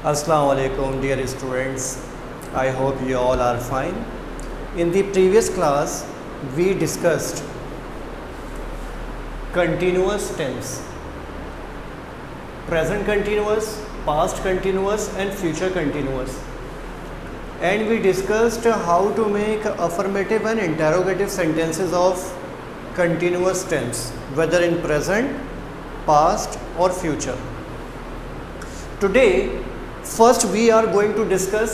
Assalamu alaikum dear students. I hope you all are fine. In the previous class we discussed continuous tense, present continuous, past continuous and future continuous, and we discussed how to make affirmative and interrogative sentences of continuous tense, whether in present, past or future. Today first we are going to discuss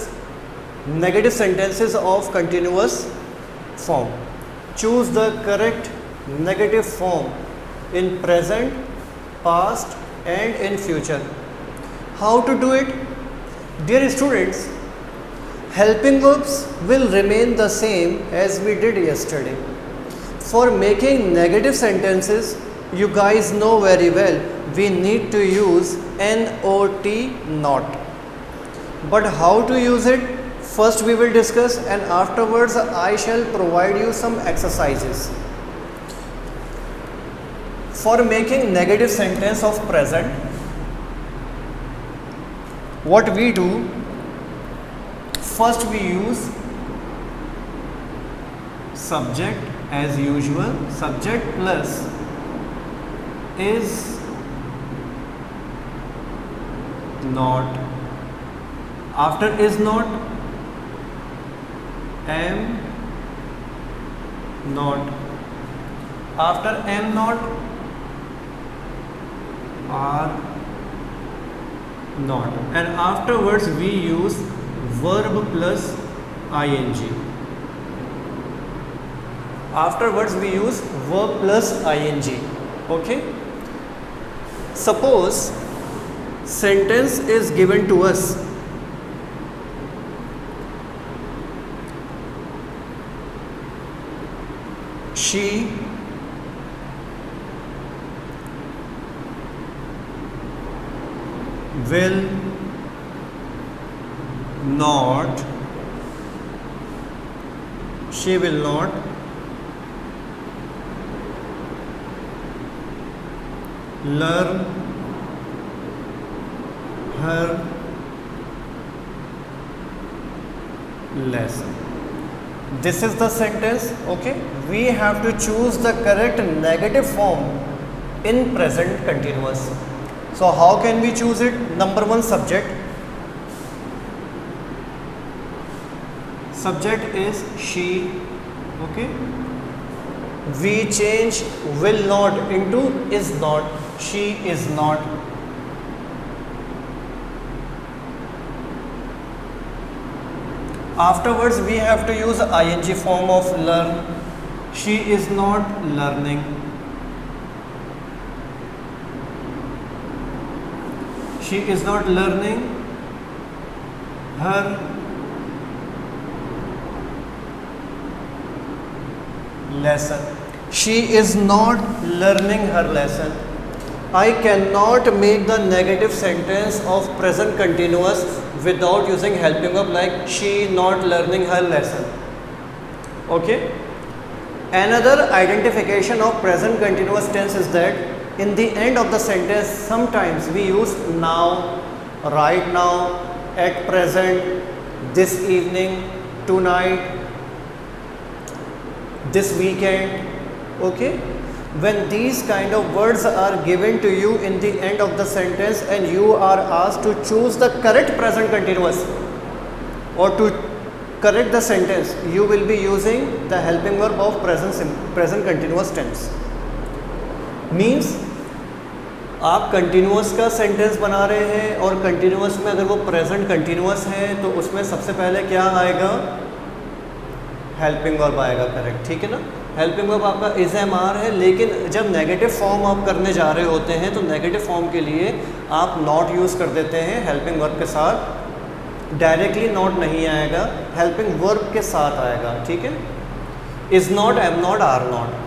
negative sentences of continuous form. Choose the correct negative form in present, past and in future. How to do it? Dear students, helping verbs will remain the same as we did yesterday. For making negative sentences, you guys know very well we need to use not, not. But how to use it? First we will discuss, and afterwards I shall provide you some exercises. For making negative sentence of present, what we do? First we use subject as usual, subject plus is not. After is not, am not. After am not, are not. And afterwards we use verb plus ing. Afterwards we use verb plus ing. Okay? Suppose sentence is given to us. She will not learn her lesson. This is the sentence. Okay, we have to choose the correct negative form in present continuous. So how can we choose it? Number one, subject. Subject is she. Okay, we change will not into is not. She is not. Afterwards we have to use ing form of learn. She is not learning. She is not learning her lesson. She is not learning her lesson. I cannot make the negative sentence of present continuous without using helping verb like she not learning her lesson. Okay? Another identification of present continuous tense is that in the end of the sentence sometimes we use now, right now, at present, this evening, tonight, this weekend. Okay? When these kind of words are given to you in the end of the sentence and you are asked to choose the correct present continuous or to correct the sentence, you will be using the helping verb of present continuous tense. Means आप continuous का sentence बना रहे हैं और continuous में अगर वो present continuous है तो उसमें सबसे पहले क्या आएगा? हेल्पिंग वर्ब आएगा, करेक्ट, ठीक है ना? हेल्पिंग वर्ब आपका इज एम आर है, लेकिन जब नेगेटिव फॉर्म आप करने जा रहे होते हैं तो नेगेटिव फॉर्म के लिए आप नॉट यूज़ कर देते हैं हेल्पिंग वर्ब के साथ. डायरेक्टली नॉट नहीं आएगा, हेल्पिंग वर्ब के साथ आएगा, ठीक है? Is not, am not, are not.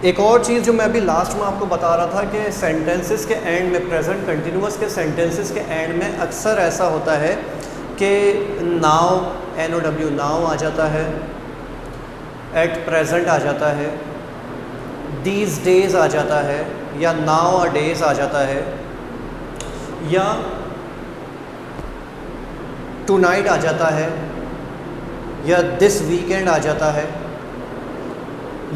एक और चीज़ जो मैं अभी लास्ट में आपको बता रहा था कि सेंटेंसेस के एंड में, प्रेजेंट कंटिन्यूअस के सेंटेंसेस के एंड में अक्सर ऐसा होता है कि नाउ, NOW नाउ आ जाता है, एट प्रेजेंट आ जाता है, दीज डेज आ जाता है, या नाउ और डेज आ जाता है. या टुनाइट आ जाता है, या दिस वीकेंड आ जाता है,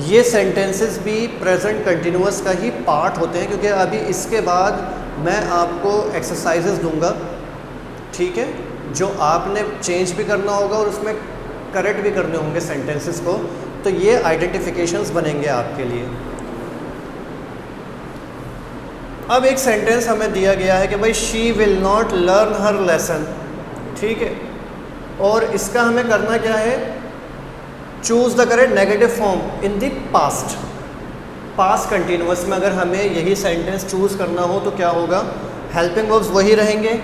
ये सेंटेंसेस भी प्रेजेंट कंटिन्यूअस का ही पार्ट होते हैं, क्योंकि अभी इसके बाद मैं आपको एक्सरसाइजेस दूंगा, ठीक है, जो आपने चेंज भी करना होगा और उसमें करेक्ट भी करने होंगे सेंटेंसेस को, तो ये आइडेंटिफिकेशंस बनेंगे आपके लिए। अब एक सेंटेंस हमें दिया गया है कि भाई she will not learn her lesson, ठीक है, और इसका हमें करना क्या है, choose the correct negative form in the past. Past continuous में अगर हमें यही सेंटेंस चूज करना हो तो क्या होगा, हेल्पिंग वर्ब्स वही रहेंगे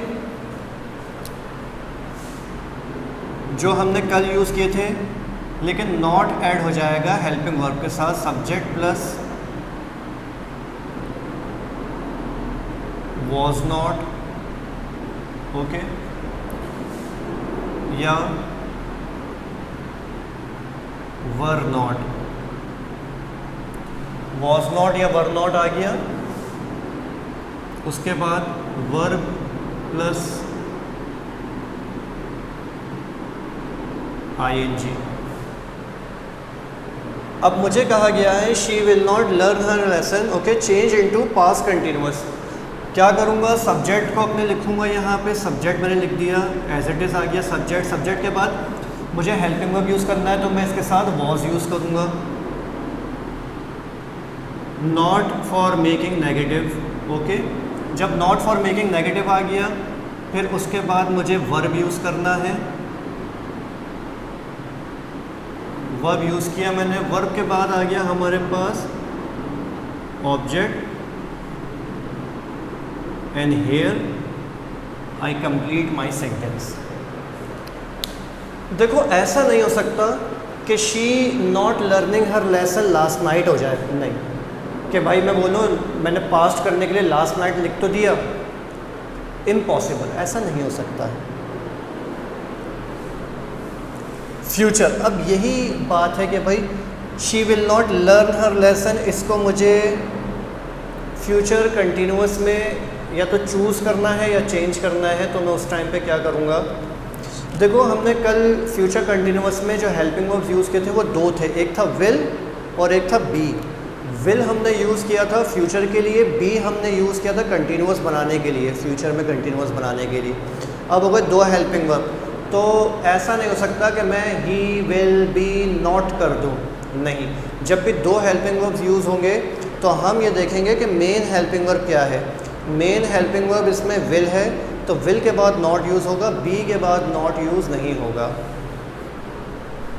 जो हमने कल यूज़ किए थे, लेकिन नॉट ऐड हो जाएगा हेल्पिंग वर्ब के साथ, subject plus was not, okay, या वर नॉट। वॉज नॉट या वर नॉट आ गया, उसके बाद वर्ब प्लस आईएनजी। अब मुझे कहा गया है she will not learn her lesson, okay, change into past continuous. क्या करूँगा, सब्जेक्ट को अपने लिखूँगा, यहाँ पे सब्जेक्ट मैंने लिख दिया, एज इट इज़ आ गया सब्जेक्ट। सब्जेक्ट के बाद मुझे हेल्पिंग वर्ब यूज़ करना है, तो मैं इसके साथ वॉज यूज़ करूँगा। Not for making negative, okay, जब नॉट फॉर मेकिंग नेगेटिव आ गया, फिर उसके बाद मुझे वर्ब यूज़ करना है। वर्ब यूज़ किया मैंने, वर्ब के बाद आ गया हमारे पास object, and here I complete my sentence. देखो ऐसा नहीं हो सकता कि she not learning her lesson last night हो जाए, नहीं, कि भाई मैं बोलूँ मैंने पास्ट करने के लिए लास्ट नाइट लिख तो दिया, इम्पॉसिबल, ऐसा नहीं हो सकता है। फ्यूचर, अब यही बात है कि भाई she will not learn her lesson, इसको मुझे फ्यूचर कंटिन्यूअस में या तो चूज़ करना है या चेंज करना है, तो मैं उस टाइम पे क्या करूँगा। देखो हमने कल फ्यूचर कंटिन्यूअस में जो हेल्पिंग वर्ब्स यूज़ किए थे वो दो थे, एक था विल और एक था बी। विल हमने यूज़ किया था फ्यूचर के लिए, बी हमने यूज़ किया था कंटिन्यूअस बनाने के लिए, फ्यूचर में कंटिन्यूअस बनाने के लिए। अब हो गए दो हेल्पिंग वर्ब, तो ऐसा नहीं हो सकता कि मैं ही विल बी नॉट कर दूँ, नहीं, जब भी दो हेल्पिंग वर्ब्स यूज़ होंगे तो हम ये देखेंगे कि मेन हेल्पिंग वर्ब क्या है। मेन हेल्पिंग वर्ब इसमें विल है, तो विल के बाद नॉट यूज़ होगा, बी के बाद नॉट यूज़ नहीं होगा।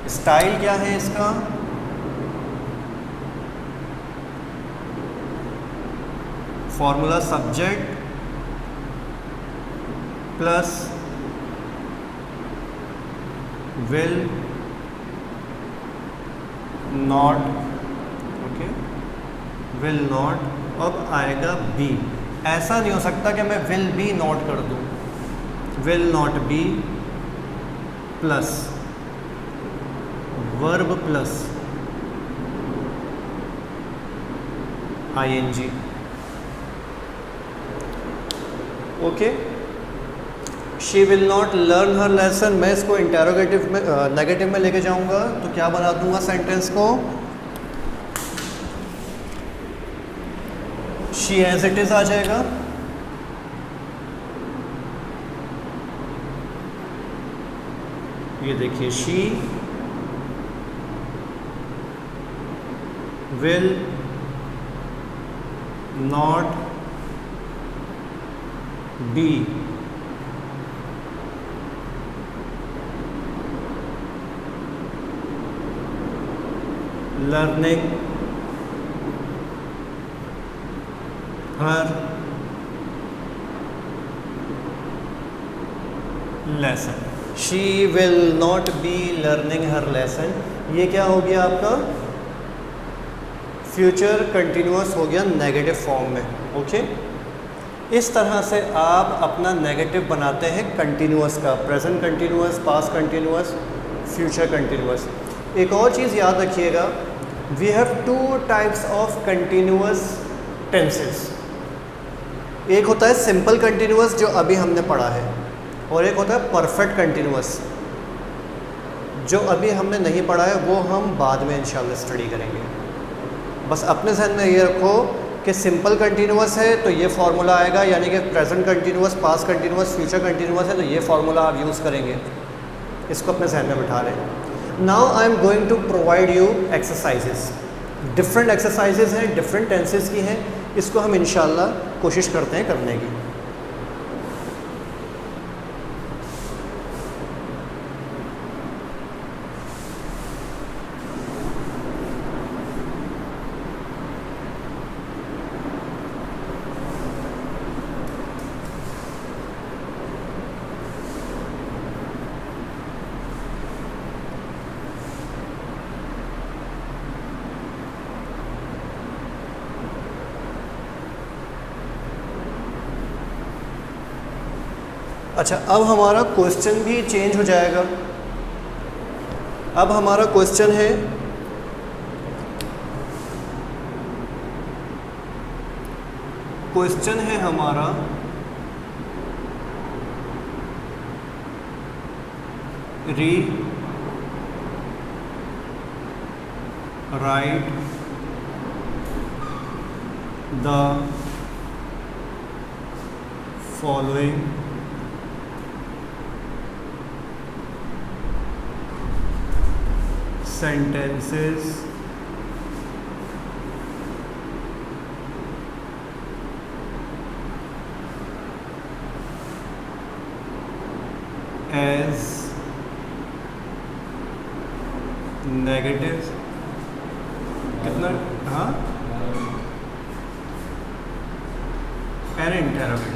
स्टाइल क्या है इसका, formula subject plus will not, okay, will not, अब आएगा बी। ऐसा नहीं हो सकता कि मैं विल बी नॉट कर दूं, will not be plus verb plus ING, okay. She will not learn her lesson, मैं इसको इंटेरोगेटिव में नेगेटिव में लेके जाऊंगा, तो क्या बना दूंगा सेंटेंस को, शी एज इट इज आ जाएगा, ये देखिए, she will not be learning her lesson. She will not be learning her lesson, ये क्या हो गया आपका, फ्यूचर कंटिन्यूअस हो गया नेगेटिव फॉर्म में, ओके। इस तरह से आप अपना नेगेटिव बनाते हैं कंटिन्यूअस का, present continuous, past continuous, future continuous. एक और चीज़ याद रखिएगा, we have two types of continuous tenses. एक होता है सिंपल कंटिन्यूअस जो अभी हमने पढ़ा है, और एक होता है परफेक्ट कंटिन्यूअस जो अभी हमने नहीं पढ़ा है, वो हम बाद में इंशाल्लाह स्टडी करेंगे। बस अपने ज़हन में ये रखो कि सिंपल कंटिन्यूअस है तो ये फार्मूला आएगा, यानी कि present continuous, past continuous, future continuous है तो ये फार्मूला आप यूज़ करेंगे। इसको अपने जहन में बिठा लें। Now I am going to provide you exercises. Different exercises हैं, डिफरेंट टेंसेस की हैं। इसको हम इंशाल्लाह कोशिश करते हैं करने की। अच्छा, अब हमारा क्वेश्चन भी चेंज हो जाएगा। अब हमारा क्वेश्चन है हमारा rewrite the following sentences as negative, कितना, हाँ, an interrogative.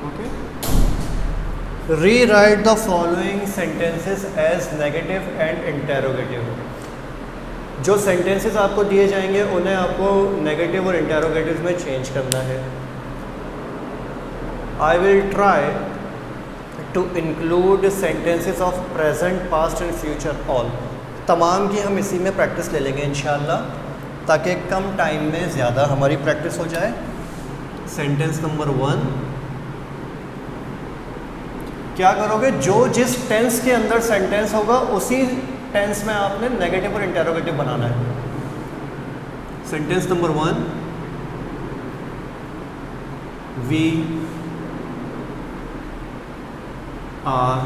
Okay, rewrite the following sentences as negative and interrogative. जो सेंटेंसेस आपको दिए जाएंगे उन्हें आपको नेगेटिव और इंटेरोगेटिव में चेंज करना है। I will try to include sentences of present, past and future all. तमाम की हम इसी में प्रैक्टिस ले लेंगे इंशाल्लाह, ताकि कम टाइम में ज़्यादा हमारी प्रैक्टिस हो जाए। सेंटेंस नंबर 1, क्या करोगे, जो जिस टेंस के अंदर सेंटेंस होगा उसी टेंस में आपने नेगेटिव और इंटेरोगेटिव बनाना है। Sentence number 1, we are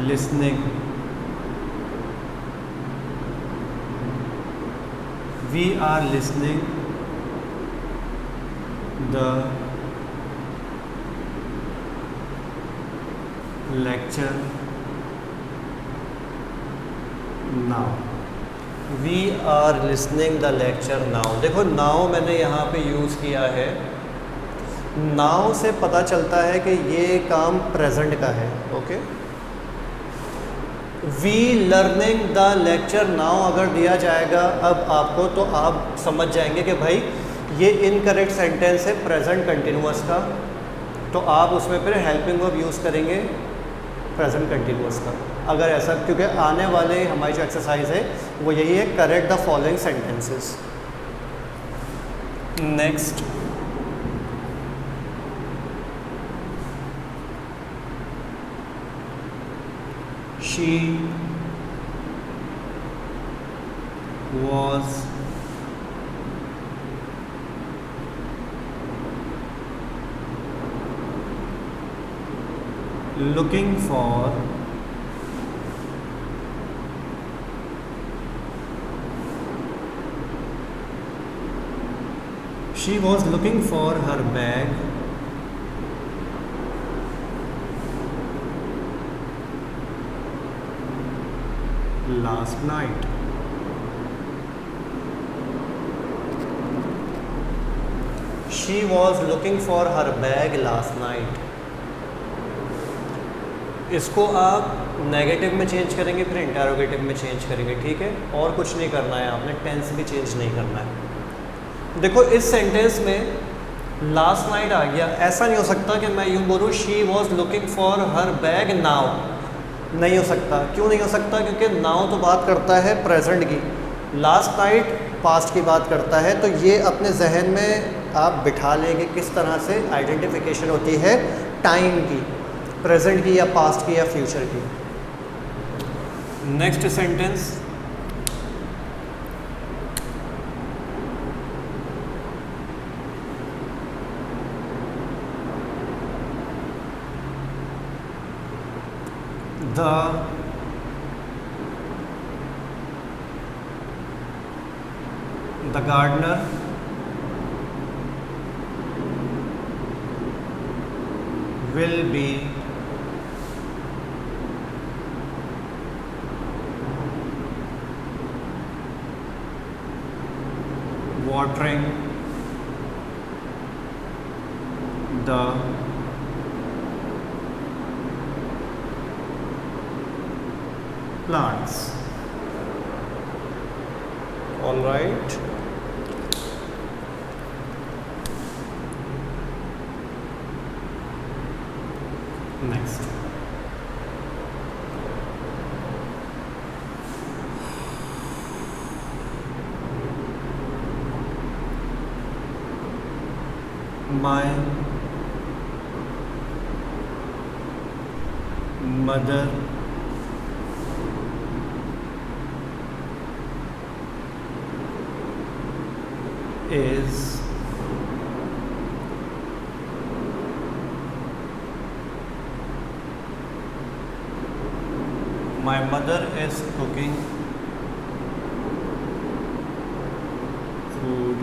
listening, we are listening the lecture now। We are listening the lecture now। देखो now मैंने यहाँ पे यूज़ किया है। now से पता चलता है कि ये काम प्रेजेंट का है। Okay, we learning the lecture now अगर दिया जाएगा अब आपको, तो आप समझ जाएंगे कि भाई ये इनकरेक्ट सेंटेंस है प्रेजेंट कंटिन्यूअस का, तो आप उसमें फिर हेल्पिंग वर्ब यूज़ करेंगे प्रेजेंट कंटिन्यूअस का। अगर ऐसा, क्योंकि आने वाले हमारी जो एक्सरसाइज है वो यही है, correct the following sentences. Next, she was looking for she was looking for her bag last night। she was looking for her bag last night। इसको आप नेगेटिव में चेंज करेंगे, फिर इंटेरोगेटिव में चेंज करेंगे। ठीक है, और कुछ नहीं करना है, आपने टेंस भी चेंज नहीं करना है। देखो इस सेंटेंस में लास्ट नाइट आ गया, ऐसा नहीं हो सकता कि मैं यूँ बोलूँ she was looking for her bag now. नहीं हो सकता। क्यों नहीं हो सकता? क्योंकि नाउ तो बात करता है प्रेजेंट की, लास्ट नाइट पास्ट की बात करता है, तो ये अपने जहन में आप बिठा लेंगे किस तरह से आइडेंटिफिकेशन होती है टाइम की, प्रेजेंट की या पास्ट की या फ्यूचर की। Next sentence, the gardener will be watering the plants. All right. Next. My mother is my mother is cooking food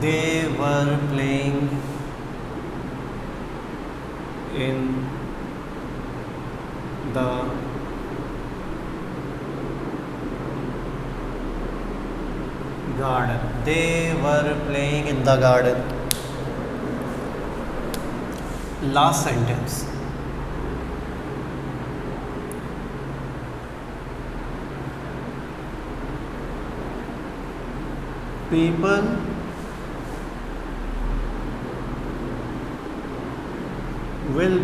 they were playing in the garden. They were playing in the garden. Last sentence. People will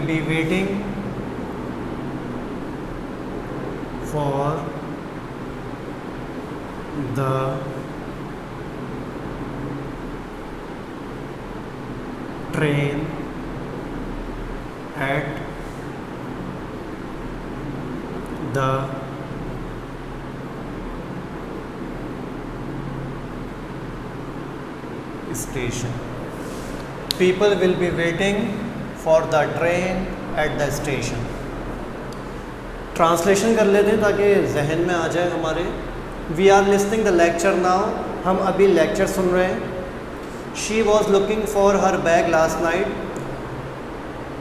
be waiting for the train at the station. People will be waiting for the train at the station. Translation कर लेते हैं ताकि जहन में आ जाए हमारे। We are listening the lecture now, हम अभी लेक्चर सुन रहे हैं। She was looking for her bag last night,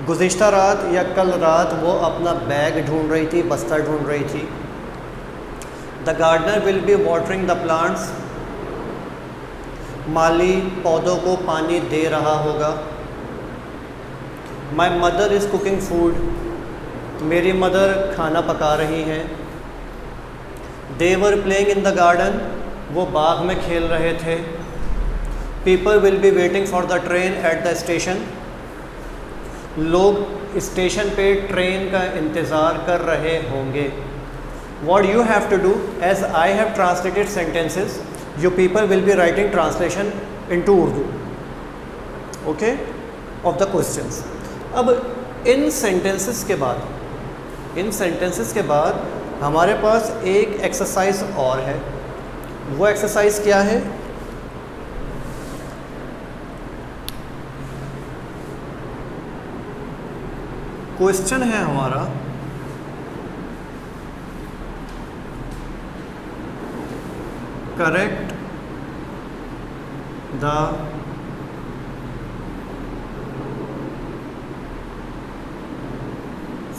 गुज़िश्ता रात या कल रात वो अपना बैग ढूंढ रही थी, बस्ता ढूंढ रही थी। The gardener will be watering the plants, माली पौधों को पानी दे रहा होगा। My mother is cooking food, मेरी मदर खाना पका रही हैं। They were playing in the garden, वो बाग में खेल रहे थे। People will be waiting for the train at the station, लोग स्टेशन पे ट्रेन का इंतज़ार कर रहे होंगे। What you have to do, as I have translated sentences, you people will be writing translation into Urdu, okay, of the questions. अब इन sentences के बाद हमारे पास एक एक्सरसाइज और है। वो एक्सरसाइज क्या है? क्वेश्चन है हमारा correct the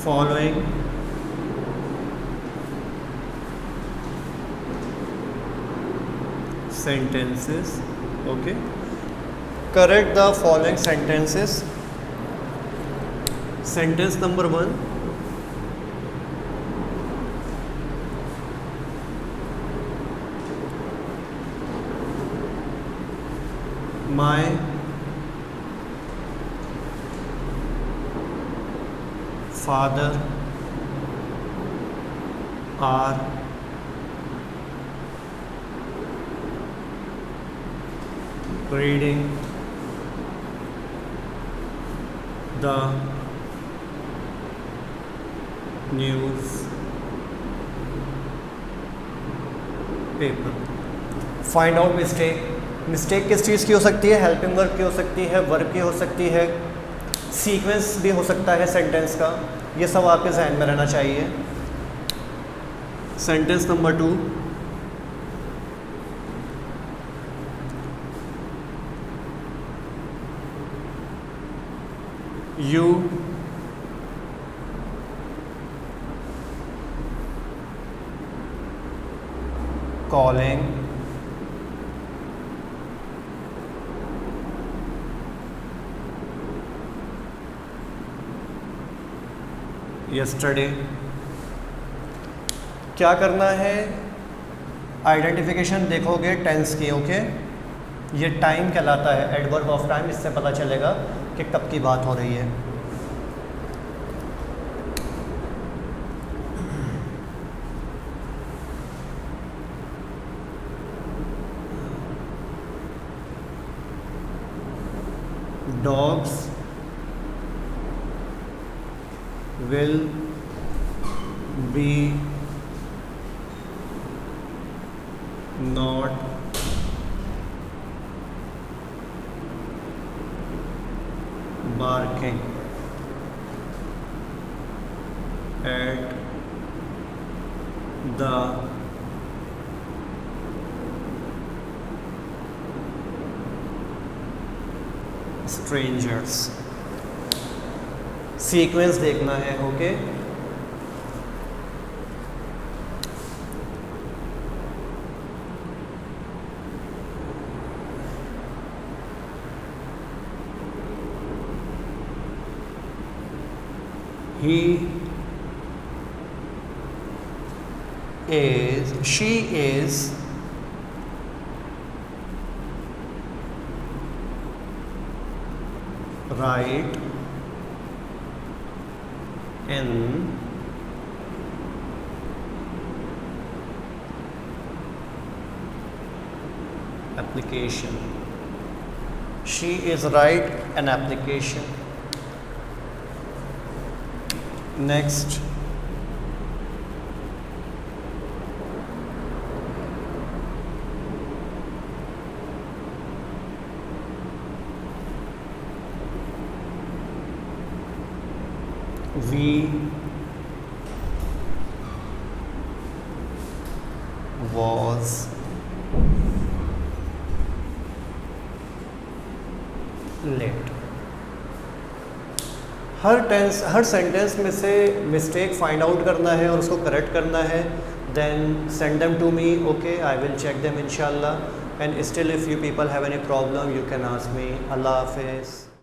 following sentences. Okay, correct the following sentences. Sentence number 1, my father are reading the news paper. Find out mistake किस चीज़ की हो सकती है? हेल्पिंग वर्ब की हो सकती है, वर्ब की हो सकती है, सीक्वेंस भी हो सकता है सेंटेंस का. ये सब आपके जहन में रहना चाहिए. Sentence number 2, you calling yesterday. क्या करना है? आइडेंटिफिकेशन देखोगे टेंस की. ओके, ये टाइम कहलाता है, एडवर्ब ऑफ टाइम. इससे पता चलेगा कि कब की बात हो रही है. Dogs will be not barking at the strangers. Sequence देखना है. Okay, she is right in application. She is right in application. Next, we was late. Her sentence में से मिस्टेक फाइंड आउट करना है और उसको करेक्ट करना है. Then send them to me. Okay, I will check them इंशाल्लाह. And still if you people have any problem you can ask me. अल्लाह हाफिज़.